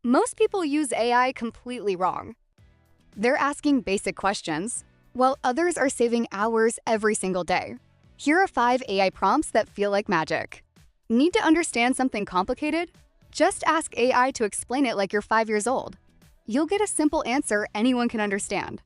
Most people use AI completely wrong. They're asking basic questions, while others are saving hours every single day. Here are 5 AI prompts that feel like magic. Need to understand something complicated? Just ask AI to explain it like you're 5 years old. You'll get a simple answer anyone can understand.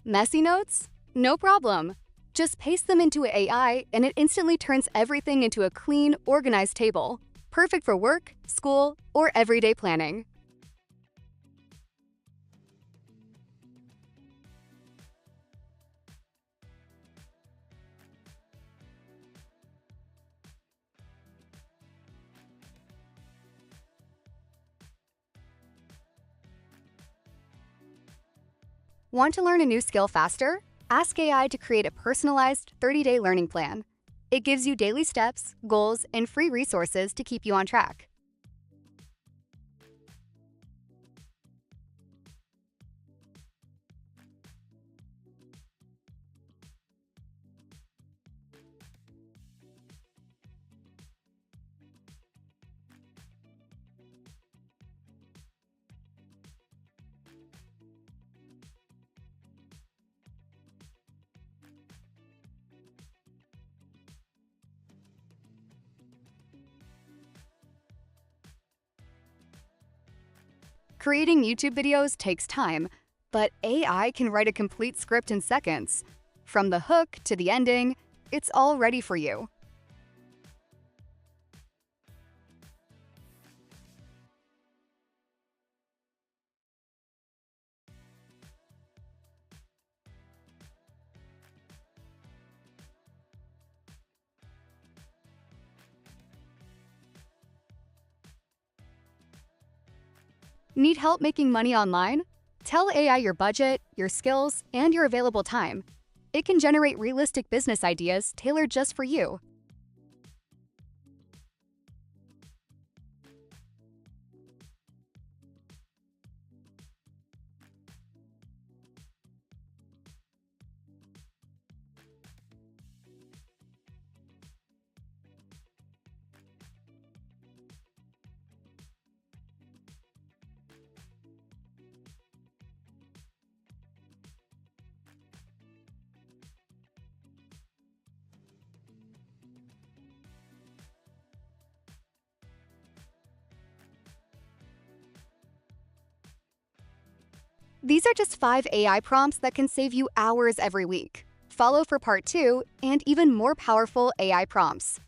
Messy notes? No problem. Just paste them into AI and it instantly turns everything into a clean, organized table. Perfect for work, school, or everyday planning. Want to learn a new skill faster? Ask AI to create a personalized 30-day learning plan. It gives you daily steps, goals, and free resources to keep you on track. Creating YouTube videos takes time, but AI can write a complete script in seconds. From the hook to the ending, it's all ready for you. Need help making money online? Tell AI your budget, your skills, and your available time. It can generate realistic business ideas tailored just for you. These are just 5 AI prompts that can save you hours every week. Follow for part 2 and even more powerful AI prompts.